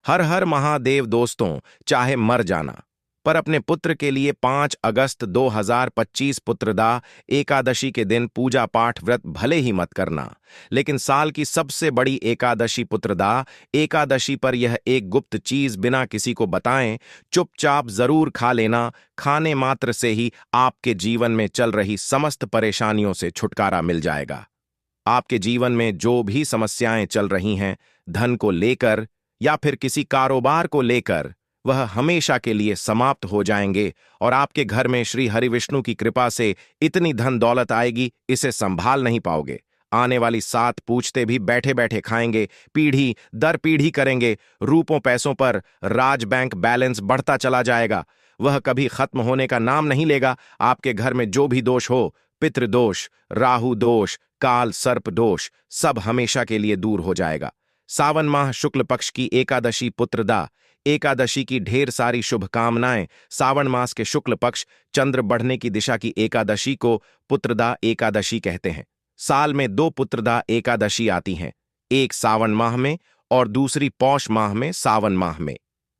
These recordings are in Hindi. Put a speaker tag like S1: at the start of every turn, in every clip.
S1: हर हर महादेव दोस्तों, चाहे मर जाना पर अपने पुत्र के लिए 5 अगस्त 2025 पुत्रदा एकादशी के दिन पूजा पाठ व्रत भले ही मत करना, लेकिन साल की सबसे बड़ी एकादशी पुत्रदा एकादशी पर यह एक गुप्त चीज बिना किसी को बताएं चुपचाप जरूर खा लेना। खाने मात्र से ही आपके जीवन में चल रही समस्त परेशानियों से छुटकारा मिल जाएगा। आपके जीवन में जो भी समस्याएं चल रही हैं, धन को लेकर या फिर किसी कारोबार को लेकर, वह हमेशा के लिए समाप्त हो जाएंगे और आपके घर में श्री हरिविष्णु की कृपा से इतनी धन दौलत आएगी, इसे संभाल नहीं पाओगे। आने वाली 7 पूछते भी बैठे बैठे खाएंगे, पीढ़ी दर पीढ़ी करेंगे। रूपों पैसों पर राज बैंक बैलेंस बढ़ता चला जाएगा, वह कभी खत्म होने का नाम नहीं लेगा। आपके घर में जो भी दोष हो, पितृदोष, राहु दोष, काल सर्प दोष, सब हमेशा के लिए दूर हो जाएगा। सावन माह शुक्ल पक्ष की एकादशी पुत्रदा एकादशी की ढेर सारी शुभकामनाएं। सावन मास के शुक्ल पक्ष चंद्र बढ़ने की दिशा की एकादशी को पुत्रदा एकादशी कहते हैं। साल में 2 पुत्रदा एकादशी आती हैं, एक सावन माह में और दूसरी पौष माह में। सावन माह में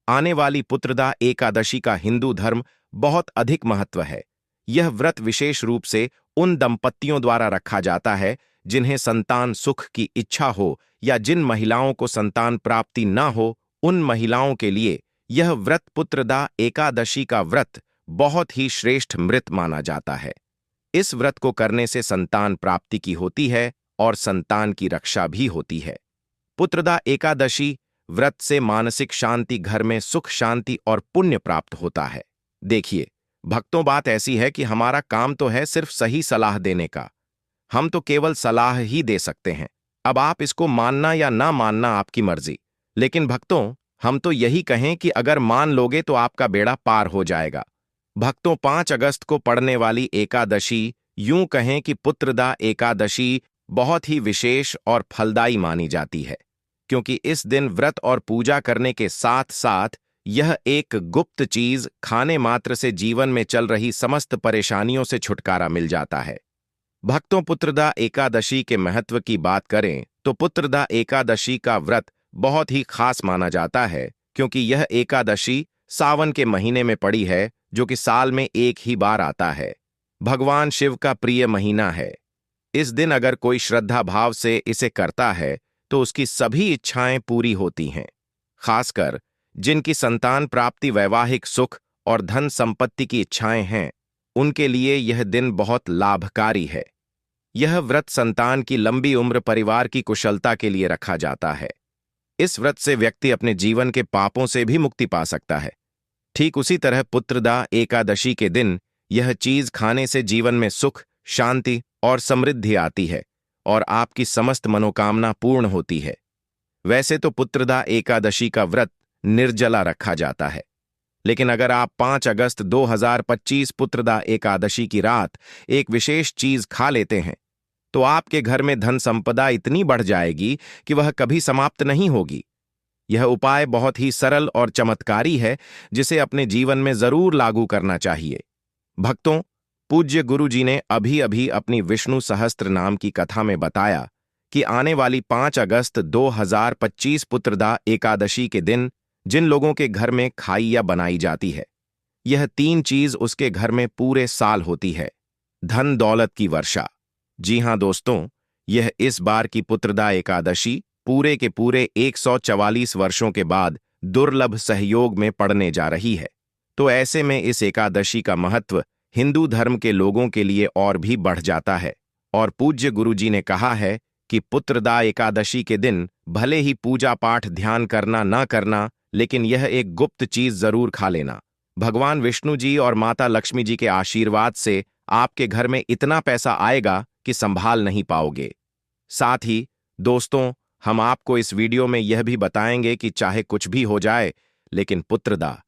S1: आने वाली पुत्रदा एकादशी का हिंदू धर्म बहुत अधिक महत्व है। यह व्रत विशेष रूप से उन दंपत्तियों द्वारा रखा जाता है जिन्हें संतान सुख की इच्छा हो या जिन महिलाओं को संतान प्राप्ति न हो, उन महिलाओं के लिए यह व्रत पुत्रदा एकादशी का व्रत बहुत ही श्रेष्ठ व्रत माना जाता है। इस व्रत को करने से संतान प्राप्ति की होती है और संतान की रक्षा भी होती है। पुत्रदा एकादशी व्रत से मानसिक शांति, घर में सुख शांति और पुण्य प्राप्त होता है। देखिए भक्तों, बात ऐसी है कि हमारा काम तो है सिर्फ सही सलाह देने का, हम तो केवल सलाह ही दे सकते हैं। अब आप इसको मानना या ना मानना आपकी मर्जी, लेकिन भक्तों हम तो यही कहें कि अगर मान लोगे तो आपका बेड़ा पार हो जाएगा। भक्तों, 5 अगस्त को पड़ने वाली एकादशी, यूं कहें कि पुत्रदा एकादशी, बहुत ही विशेष और फलदायी मानी जाती है, क्योंकि इस दिन व्रत और पूजा करने के साथ साथ यह एक गुप्त चीज खाने मात्र से जीवन में चल रही समस्त परेशानियों से छुटकारा मिल जाता है। भक्तों, पुत्रदा एकादशी के महत्व की बात करें तो पुत्रदा एकादशी का व्रत बहुत ही खास माना जाता है, क्योंकि यह एकादशी सावन के महीने में पड़ी है, जो कि साल में एक ही बार आता है। भगवान शिव का प्रिय महीना है। इस दिन अगर कोई श्रद्धा भाव से इसे करता है तो उसकी सभी इच्छाएं पूरी होती हैं। खासकर जिनकी संतान प्राप्ति, वैवाहिक सुख और धन संपत्ति की इच्छाएं हैं, उनके लिए यह दिन बहुत लाभकारी है। यह व्रत संतान की लंबी उम्र, परिवार की कुशलता के लिए रखा जाता है। इस व्रत से व्यक्ति अपने जीवन के पापों से भी मुक्ति पा सकता है। ठीक उसी तरह पुत्रदा एकादशी के दिन यह चीज खाने से जीवन में सुख, शांति और समृद्धि आती है और आपकी समस्त मनोकामना पूर्ण होती है। वैसे तो पुत्रदा एकादशी का व्रत निर्जला रखा जाता है, लेकिन अगर आप 5 अगस्त 2025 पुत्रदा एकादशी की रात एक विशेष चीज खा लेते हैं तो आपके घर में धन संपदा इतनी बढ़ जाएगी कि वह कभी समाप्त नहीं होगी। यह उपाय बहुत ही सरल और चमत्कारी है, जिसे अपने जीवन में जरूर लागू करना चाहिए। भक्तों, पूज्य गुरु जी ने अभी अभी अपनी विष्णु सहस्त्र नाम की कथा में बताया कि आने वाली 5 अगस्त 2025 पुत्रदा एकादशी के दिन जिन लोगों के घर में खाई या बनाई जाती है, यह 3 चीज उसके घर में पूरे साल होती है। धन दौलत की वर्षा। जी हां दोस्तों, यह इस बार की पुत्रदा एकादशी पूरे के पूरे 144 वर्षों के बाद दुर्लभ सहयोग में पड़ने जा रही है। तो ऐसे में इस एकादशी का महत्व हिंदू धर्म के लोगों के लिए और भी बढ़ जाता है। और पूज्य गुरु जी ने कहा है कि पुत्रदा एकादशी के दिन भले ही पूजा पाठ ध्यान करना ना करना, लेकिन यह एक गुप्त चीज जरूर खा लेना। भगवान विष्णु जी और माता लक्ष्मी जी के आशीर्वाद से आपके घर में इतना पैसा आएगा कि संभाल नहीं पाओगे। साथ ही दोस्तों, हम आपको इस वीडियो में यह भी बताएंगे कि चाहे कुछ भी हो जाए, लेकिन पुत्रदा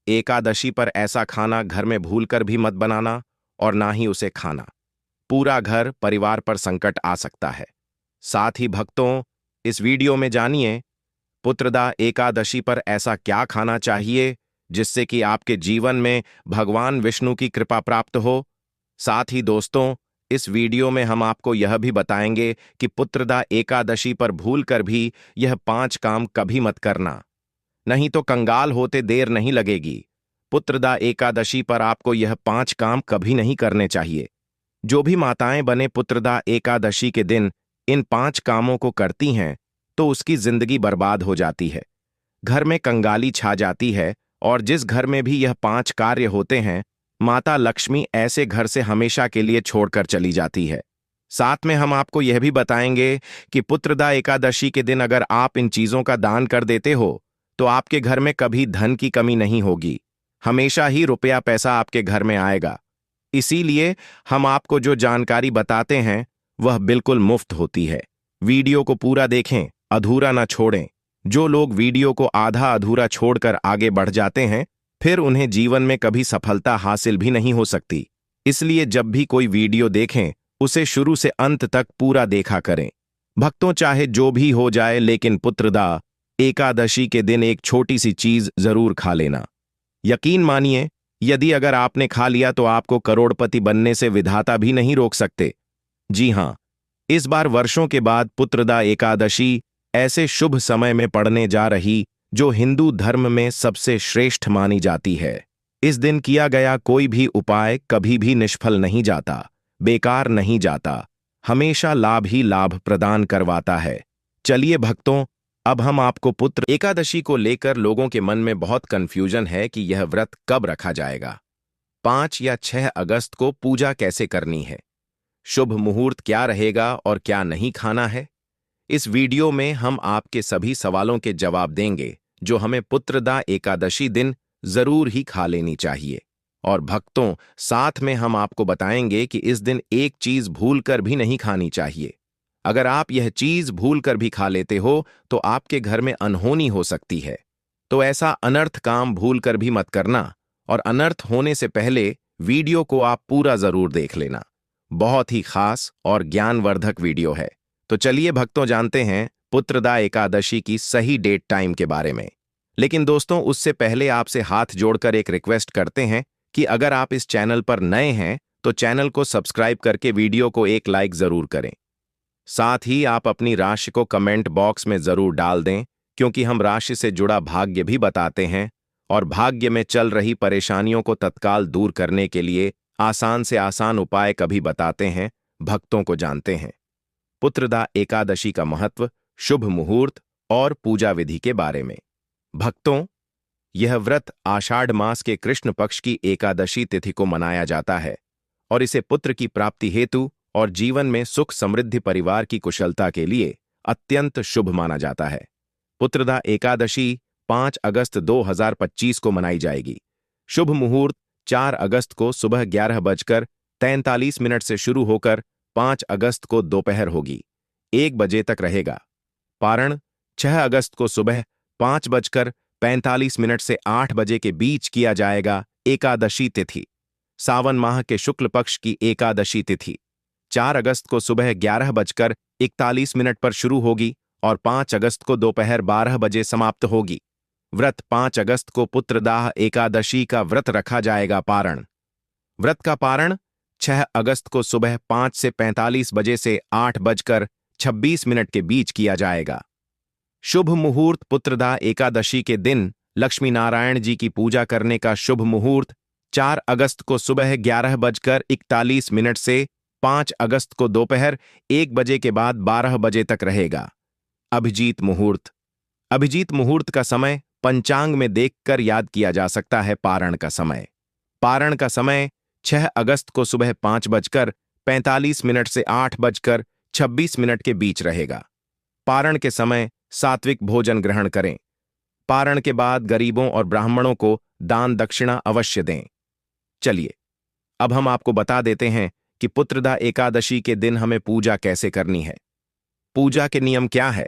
S1: एकादशी पर ऐसा खाना घर में भूलकर भी मत बनाना और ना ही उसे खाना। पूरा घर परिवार पर संकट आ सकता है। साथ ही भक्तों, इस वीडियो में जानिए पुत्रदा एकादशी पर ऐसा क्या खाना चाहिए जिससे कि आपके जीवन में भगवान विष्णु की कृपा प्राप्त हो। साथ ही दोस्तों, इस वीडियो में हम आपको यह भी बताएंगे कि पुत्रदा एकादशी पर भूलकर भी यह 5 काम कभी मत करना। नहीं तो कंगाल होते देर नहीं लगेगी। पुत्रदा एकादशी पर आपको यह 5 काम कभी नहीं करने चाहिए। जो भी माताएं बने पुत्रदा एकादशी के दिन इन 5 कामों को करती हैं तो उसकी जिंदगी बर्बाद हो जाती है। घर में कंगाली छा जाती है और जिस घर में भी यह 5 कार्य होते हैं, माता लक्ष्मी ऐसे घर से हमेशा के लिए छोड़कर चली जाती है। साथ में हम आपको यह भी बताएंगे कि पुत्रदा एकादशी के दिन अगर आप इन चीजों का दान कर देते हो तो आपके घर में कभी धन की कमी नहीं होगी, हमेशा ही रुपया पैसा आपके घर में आएगा। इसीलिए हम आपको जो जानकारी बताते हैं वह बिल्कुल मुफ्त होती है। वीडियो को पूरा देखें, अधूरा ना छोड़ें। जो लोग वीडियो को आधा अधूरा छोड़कर आगे बढ़ जाते हैं फिर उन्हें जीवन में कभी सफलता हासिल भी नहीं हो सकती। इसलिए जब भी कोई वीडियो देखें उसे शुरू से अंत तक पूरा देखा करें। भक्तों, चाहे जो भी हो जाए लेकिन पुत्रदा एकादशी के दिन एक छोटी सी चीज जरूर खा लेना। यकीन मानिए, यदि अगर आपने खा लिया तो आपको करोड़पति बनने से विधाता भी नहीं रोक सकते। जी हां, इस बार वर्षों के बाद पुत्रदा एकादशी ऐसे शुभ समय में पड़ने जा रही जो हिंदू धर्म में सबसे श्रेष्ठ मानी जाती है। इस दिन किया गया कोई भी उपाय कभी भी निष्फल नहीं जाता, बेकार नहीं जाता, हमेशा लाभ ही लाभ प्रदान करवाता है। चलिए भक्तों, अब हम आपको पुत्र एकादशी को लेकर लोगों के मन में बहुत कंफ्यूजन है कि यह व्रत कब रखा जाएगा, 5 या 6 अगस्त को पूजा कैसे करनी है, शुभ मुहूर्त क्या रहेगा और क्या नहीं खाना है। इस वीडियो में हम आपके सभी सवालों के जवाब देंगे जो हमें पुत्रदा एकादशी दिन जरूर ही खा लेनी चाहिए। और भक्तों, साथ में हम आपको बताएंगे कि इस दिन एक चीज भूलकर भी नहीं खानी चाहिए। अगर आप यह चीज भूलकर भी खा लेते हो तो आपके घर में अनहोनी हो सकती है। तो ऐसा अनर्थ काम भूलकर भी मत करना और अनर्थ होने से पहले वीडियो को आप पूरा जरूर देख लेना। बहुत ही खास और ज्ञानवर्धक वीडियो है। तो चलिए भक्तों, जानते हैं पुत्रदा एकादशी की सही डेट टाइम के बारे में। लेकिन दोस्तों, उससे पहले आपसे हाथ जोड़कर एक रिक्वेस्ट करते हैं कि अगर आप इस चैनल पर नए हैं तो चैनल को सब्सक्राइब करके वीडियो को एक लाइक जरूर करें। साथ ही आप अपनी राशि को कमेंट बॉक्स में जरूर डाल दें, क्योंकि हम राशि से जुड़ा भाग्य भी बताते हैं और भाग्य में चल रही परेशानियों को तत्काल दूर करने के लिए आसान से आसान उपाय कभी बताते हैं, भक्तों को जानते हैं। पुत्रदा एकादशी का महत्व, शुभ मुहूर्त और पूजा विधि के बारे में। भक्तों, यह व्रत आषाढ़ मास के कृष्ण पक्ष की एकादशी तिथि को मनाया जाता है और इसे पुत्र की प्राप्ति हेतु और जीवन में सुख समृद्धि परिवार की कुशलता के लिए अत्यंत शुभ माना जाता है। पुत्रदा एकादशी 5 अगस्त 2025 को मनाई जाएगी। शुभ मुहूर्त 4 अगस्त को सुबह 11:43 से शुरू होकर 5 अगस्त को दोपहर होगी 1 बजे तक रहेगा। पारण 6 अगस्त को सुबह 5:45 से 8 बजे के बीच किया जाएगा। एकादशी तिथि सावन माह के शुक्ल पक्ष की एकादशी तिथि 4 अगस्त को सुबह 11:41 पर शुरू होगी और 5 अगस्त को दोपहर 12 बजे समाप्त होगी। व्रत 5 अगस्त को पुत्रदाह एकादशी का व्रत रखा जाएगा। पारण व्रत का पारण 6 अगस्त को सुबह 5:45 बजे से 8:26 के बीच किया जाएगा। शुभ मुहूर्त पुत्रदा एकादशी के दिन लक्ष्मी नारायण जी की पूजा करने का शुभ मुहूर्त 4 अगस्त को सुबह 11:41 से 5 अगस्त को दोपहर 1 बजे के बाद 12 बजे तक रहेगा। अभिजीत मुहूर्त का समय पंचांग में देखकर याद किया जा सकता है। पारण का समय 6 अगस्त को सुबह 5:45 से 8:26 के बीच रहेगा। पारण के समय सात्विक भोजन ग्रहण करें। पारण के बाद गरीबों और ब्राह्मणों को दान दक्षिणा अवश्य दें। चलिए, अब हम आपको बता देते हैं कि पुत्रदा एकादशी के दिन हमें पूजा कैसे करनी है, पूजा के नियम क्या है।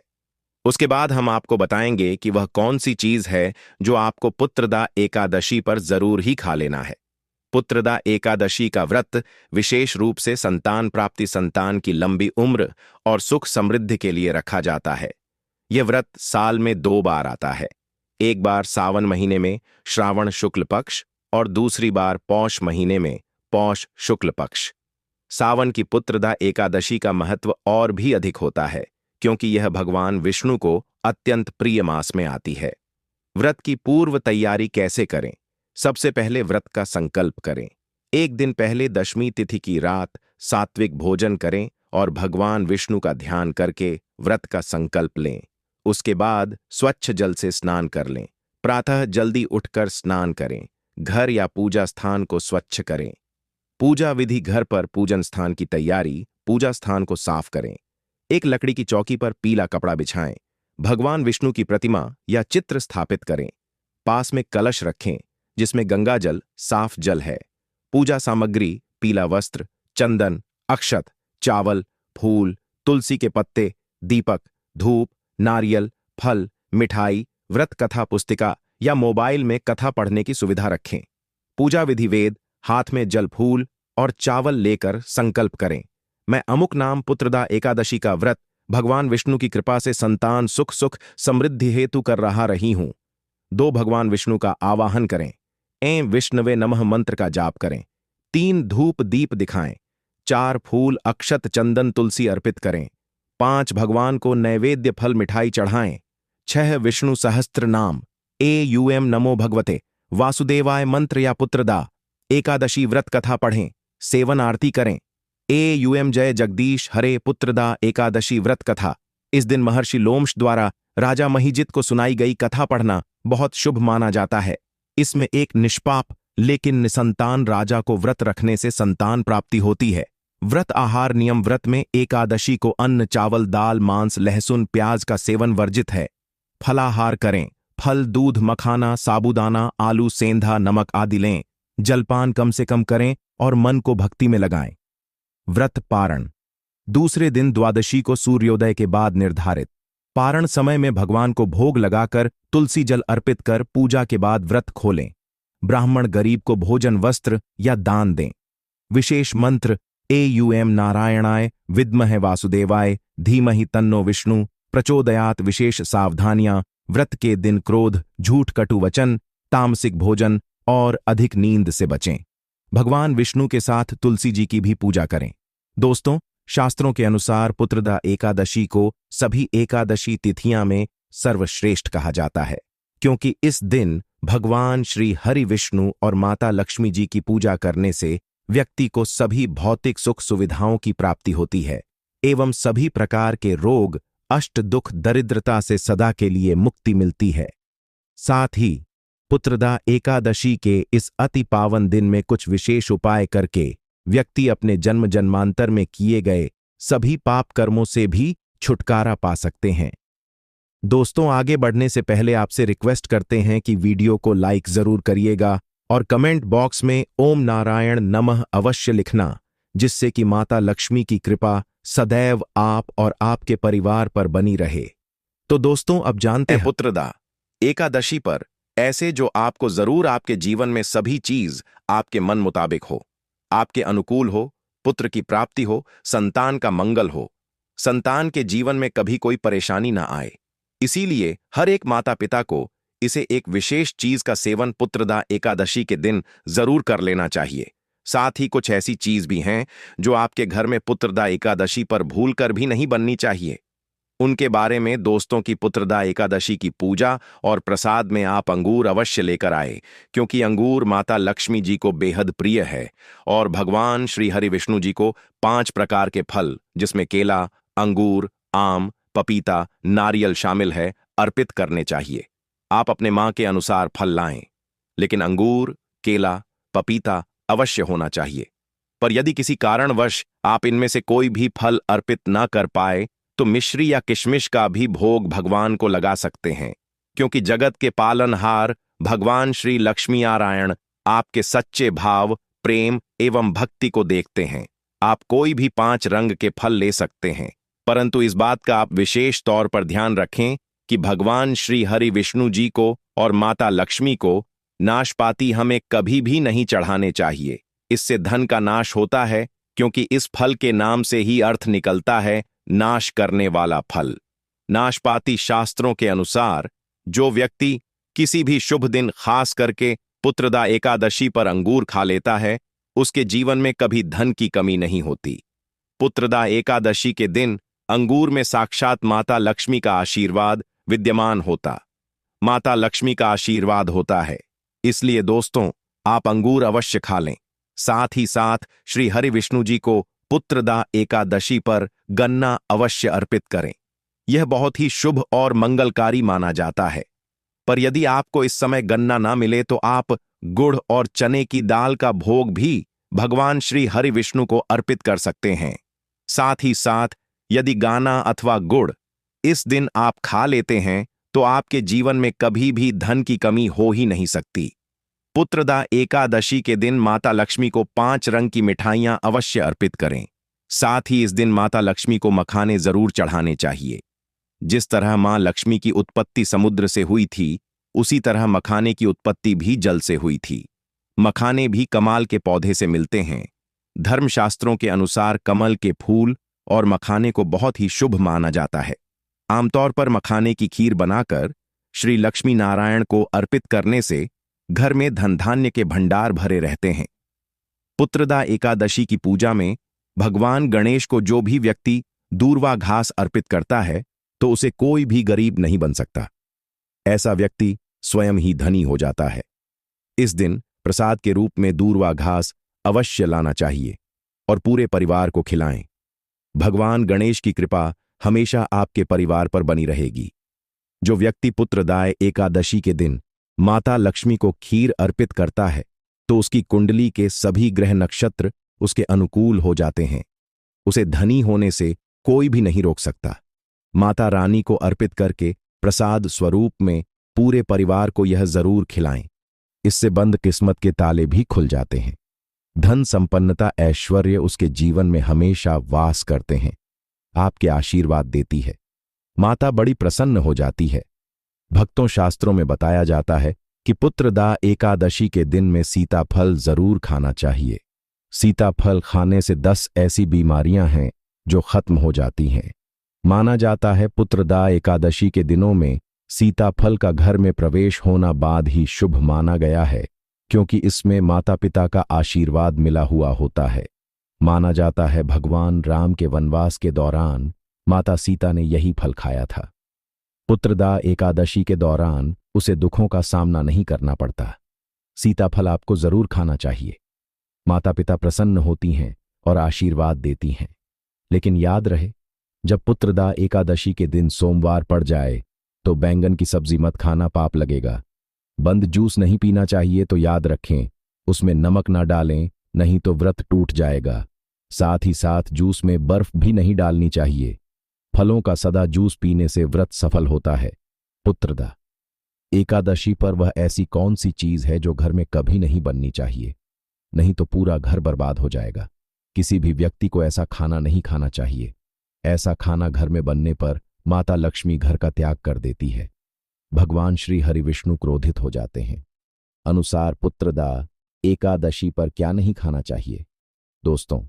S1: उसके बाद हम आपको बताएंगे कि वह कौन सी चीज है जो आपको पुत्रदा एकादशी पर जरूर ही खा लेना है। पुत्रदा एकादशी का व्रत विशेष रूप से संतान प्राप्ति, संतान की लंबी उम्र और सुख समृद्धि के लिए रखा जाता है। यह व्रत साल में 2 बार आता है, एक बार सावन महीने में श्रावण शुक्ल पक्ष और दूसरी बार पौष महीने में पौष शुक्ल पक्ष। सावन की पुत्रदा एकादशी का महत्व और भी अधिक होता है क्योंकि यह भगवान विष्णु को अत्यंत प्रिय मास में आती है। व्रत की पूर्व तैयारी कैसे करें? सबसे पहले व्रत का संकल्प करें। एक दिन पहले दशमी तिथि की रात सात्विक भोजन करें और भगवान विष्णु का ध्यान करके व्रत का संकल्प लें। उसके बाद स्वच्छ जल से स्नान कर लें। प्रातः जल्दी उठकर स्नान करें। घर या पूजा स्थान को स्वच्छ करें। पूजा विधि। घर पर पूजन स्थान की तैयारी। पूजा स्थान को साफ करें। एक लकड़ी की चौकी पर पीला कपड़ा बिछाएं। भगवान विष्णु की प्रतिमा या चित्र स्थापित करें। पास में कलश रखें जिसमें गंगा जल, साफ जल है। पूजा सामग्री: पीला वस्त्र, चंदन, अक्षत, चावल, फूल, तुलसी के पत्ते, दीपक, धूप, नारियल, फल, मिठाई। व्रत कथा पुस्तिका या मोबाइल में कथा पढ़ने की सुविधा रखें। पूजा विधि वेद, हाथ में जल, फूल और चावल लेकर संकल्प करें। मैं अमुक नाम पुत्रदा एकादशी का व्रत भगवान विष्णु की कृपा से संतान सुख समृद्धि हेतु कर रही हूं। 2 भगवान विष्णु का आवाहन करें। ऐं विष्णवे नमः मंत्र का जाप करें। 3 धूप दीप दिखाएं। 4 फूल, अक्षत, चंदन, तुलसी अर्पित करें। 5 भगवान को नैवेद्य फल मिठाई चढ़ाएं। 6 विष्णु सहस्त्र नाम एयूएम नमो भगवते वासुदेवाय मंत्र या पुत्रदा एकादशी व्रत कथा पढ़ें। सेवन आरती करें। एयूएम जय जगदीश हरे पुत्रदा एकादशी व्रत कथा। इस दिन महर्षि लोमश द्वारा राजा महिजित को सुनाई गई कथा पढ़ना बहुत शुभ माना जाता है। इसमें एक निष्पाप लेकिन निसंतान राजा को व्रत रखने से संतान प्राप्ति होती है। व्रत आहार नियम: व्रत में एकादशी को अन्न, चावल, दाल, मांस, लहसुन, प्याज का सेवन वर्जित है। फलाहार करें। फल, दूध, मखाना, साबूदाना, आलू, सेंधा, नमक आदि लें। जलपान कम से कम करें और मन को भक्ति में लगाएं। व्रत पारण: दूसरे दिन द्वादशी को सूर्योदय के बाद निर्धारित पारण समय में भगवान को भोग लगाकर तुलसी जल अर्पित कर पूजा के बाद व्रत खोलें। ब्राह्मण गरीब को भोजन, वस्त्र या दान दें। विशेष मंत्र: एयूएम नारायणाय विद्महे वासुदेवाय धीमहि तन्नो विष्णु प्रचोदयात्। विशेष सावधानियां: व्रत के दिन क्रोध, झूठ, कटु वचन, तामसिक भोजन और अधिक नींद से बचें। भगवान विष्णु के साथ तुलसी जी की भी पूजा करें। दोस्तों, शास्त्रों के अनुसार पुत्रदा एकादशी को सभी एकादशी तिथियां में सर्वश्रेष्ठ कहा जाता है, क्योंकि इस दिन भगवान श्री हरि विष्णु और माता लक्ष्मी जी की पूजा करने से व्यक्ति को सभी भौतिक सुख सुविधाओं की प्राप्ति होती है एवं सभी प्रकार के रोग, अष्ट दुख, दरिद्रता से सदा के लिए मुक्ति मिलती है। साथ ही पुत्रदा एकादशी के इस अति पावन दिन में कुछ विशेष उपाय करके व्यक्ति अपने जन्म जन्मांतर में किए गए सभी पाप कर्मों से भी छुटकारा पा सकते हैं। दोस्तों, आगे बढ़ने से पहले आपसे रिक्वेस्ट करते हैं कि वीडियो को लाइक जरूर करिएगा और कमेंट बॉक्स में ओम नारायण नमः अवश्य लिखना, जिससे कि माता लक्ष्मी की कृपा सदैव आप और आपके परिवार पर बनी रहे। तो दोस्तों, अब जानते हैं पुत्रदा एकादशी पर ऐसे जो आपको जरूर आपके जीवन में सभी चीज आपके मन मुताबिक हो, आपके अनुकूल हो, पुत्र की प्राप्ति हो, संतान का मंगल हो, संतान के जीवन में कभी कोई परेशानी ना आए। इसीलिए हर एक माता पिता को इसे एक विशेष चीज का सेवन पुत्रदा एकादशी के दिन जरूर कर लेना चाहिए। साथ ही कुछ ऐसी चीज भी हैं जो आपके घर में पुत्रदा एकादशी पर भूलकर भी नहीं बननी चाहिए। उनके बारे में दोस्तों की पुत्रदा एकादशी की पूजा और प्रसाद में आप अंगूर अवश्य लेकर आए, क्योंकि अंगूर माता लक्ष्मी जी को बेहद प्रिय है और भगवान श्री हरि विष्णु जी को 5 प्रकार के फल, जिसमें केला, अंगूर, आम, पपीता, नारियल शामिल है, अर्पित करने चाहिए। आप अपने मां के अनुसार फल लाएं, लेकिन अंगूर, केला, पपीता अवश्य होना चाहिए। पर यदि किसी कारणवश आप इनमें से कोई भी फल अर्पित ना कर पाए तो मिश्री या किशमिश का भी भोग भगवान को लगा सकते हैं, क्योंकि जगत के पालनहार भगवान श्री लक्ष्मी नारायण आपके सच्चे भाव, प्रेम एवं भक्ति को देखते हैं। आप कोई भी 5 रंग के फल ले सकते हैं, परंतु इस बात का आप विशेष तौर पर ध्यान रखें कि भगवान श्री हरि विष्णु जी को और माता लक्ष्मी को नाशपाती हमें कभी भी नहीं चढ़ाने चाहिए। इससे धन का नाश होता है, क्योंकि इस फल के नाम से ही अर्थ निकलता है नाश करने वाला फल। नाशपाती शास्त्रों के अनुसार जो व्यक्ति किसी भी शुभ दिन खास करके पुत्रदा एकादशी पर अंगूर खा लेता है, उसके जीवन में कभी धन की कमी नहीं होती। पुत्रदा एकादशी के दिन अंगूर में साक्षात माता लक्ष्मी का आशीर्वाद विद्यमान होता। माता लक्ष्मी का आशीर्वाद होता है। इसलिए दोस्तों, आप अंगूर अवश्य खा लें। साथ ही साथ श्री हरि विष्णु जी को पुत्रदा एकादशी पर गन्ना अवश्य अर्पित करें। यह बहुत ही शुभ और मंगलकारी माना जाता है। पर यदि आपको इस समय गन्ना ना मिले तो आप गुड़ और चने की दाल का भोग भी भगवान श्री हरि विष्णु को अर्पित कर सकते हैं। साथ ही साथ यदि गाना अथवा गुड़ इस दिन आप खा लेते हैं तो आपके जीवन में कभी भी धन की कमी हो ही नहीं सकती। पुत्रदा एकादशी के दिन माता लक्ष्मी को 5 रंग की मिठाइयां अवश्य अर्पित करें। साथ ही इस दिन माता लक्ष्मी को मखाने जरूर चढ़ाने चाहिए। जिस तरह मां लक्ष्मी की उत्पत्ति समुद्र से हुई थी, उसी तरह मखाने की उत्पत्ति भी जल से हुई थी। मखाने भी कमाल के पौधे से मिलते हैं। धर्मशास्त्रों के अनुसार कमल के फूल और मखाने को बहुत ही शुभ माना जाता है। आमतौर पर मखाने की खीर बनाकर श्री लक्ष्मी नारायण को अर्पित करने से घर में धन धान्य के भंडार भरे रहते हैं। पुत्रदा एकादशी की पूजा में भगवान गणेश को जो भी व्यक्ति दूर्वा घास अर्पित करता है तो उसे कोई भी गरीब नहीं बन सकता। ऐसा व्यक्ति स्वयं ही धनी हो जाता है। इस दिन प्रसाद के रूप में दूर्वा घास अवश्य लाना चाहिए और पूरे परिवार को खिलाएं। भगवान गणेश की कृपा हमेशा आपके परिवार पर बनी रहेगी। जो व्यक्ति पुत्रदाय एकादशी के दिन माता लक्ष्मी को खीर अर्पित करता है तो उसकी कुंडली के सभी ग्रह नक्षत्र उसके अनुकूल हो जाते हैं। उसे धनी होने से कोई भी नहीं रोक सकता। माता रानी को अर्पित करके प्रसाद स्वरूप में पूरे परिवार को यह जरूर खिलाएं। इससे बंद किस्मत के ताले भी खुल जाते हैं। धन संपन्नता ऐश्वर्य उसके जीवन में हमेशा वास करते हैं। आपके आशीर्वाद देती है। माता बड़ी प्रसन्न हो जाती है। भक्तों, शास्त्रों में बताया जाता है कि पुत्रदा एकादशी के दिन में सीताफल जरूर खाना चाहिए। सीताफल खाने से 10 ऐसी बीमारियां हैं जो खत्म हो जाती हैं। माना जाता है पुत्रदा एकादशी के दिनों में सीताफल का घर में प्रवेश होना बाद ही शुभ माना गया है, क्योंकि इसमें माता पिता का आशीर्वाद मिला हुआ होता है। माना जाता है भगवान राम के वनवास के दौरान माता सीता ने यही फल खाया था। पुत्रदा एकादशी के दौरान उसे दुखों का सामना नहीं करना पड़ता। सीताफल आपको जरूर खाना चाहिए। माता पिता प्रसन्न होती हैं और आशीर्वाद देती हैं। लेकिन याद रहे, जब पुत्रदा एकादशी के दिन सोमवार पड़ जाए तो बैंगन की सब्जी मत खाना, पाप लगेगा। बंद जूस नहीं पीना चाहिए तो याद रखें उसमें नमक ना डालें, नहीं तो व्रत टूट जाएगा। साथ ही साथ जूस में बर्फ भी नहीं डालनी चाहिए। फलों का सदा जूस पीने से व्रत सफल होता है। पुत्रदा एकादशी पर वह ऐसी कौन सी चीज है जो घर में कभी नहीं बननी चाहिए, नहीं तो पूरा घर बर्बाद हो जाएगा। किसी भी व्यक्ति को ऐसा खाना नहीं खाना चाहिए। ऐसा खाना घर में बनने पर माता लक्ष्मी घर का त्याग कर देती है। भगवान श्री हरि विष्णु क्रोधित हो जाते हैं। अनुसार पुत्रदा एकादशी पर क्या नहीं खाना चाहिए? दोस्तों,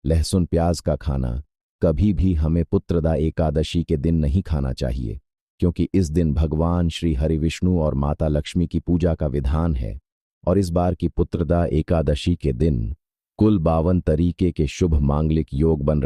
S1: लहसुन प्याज का खाना कभी भी हमें पुत्रदा एकादशी के दिन नहीं खाना चाहिए, क्योंकि इस दिन भगवान श्री हरि विष्णु और माता लक्ष्मी की पूजा का विधान है। और इस बार की पुत्रदा एकादशी के दिन कुल 52 तरीके के शुभ मांगलिक योग बन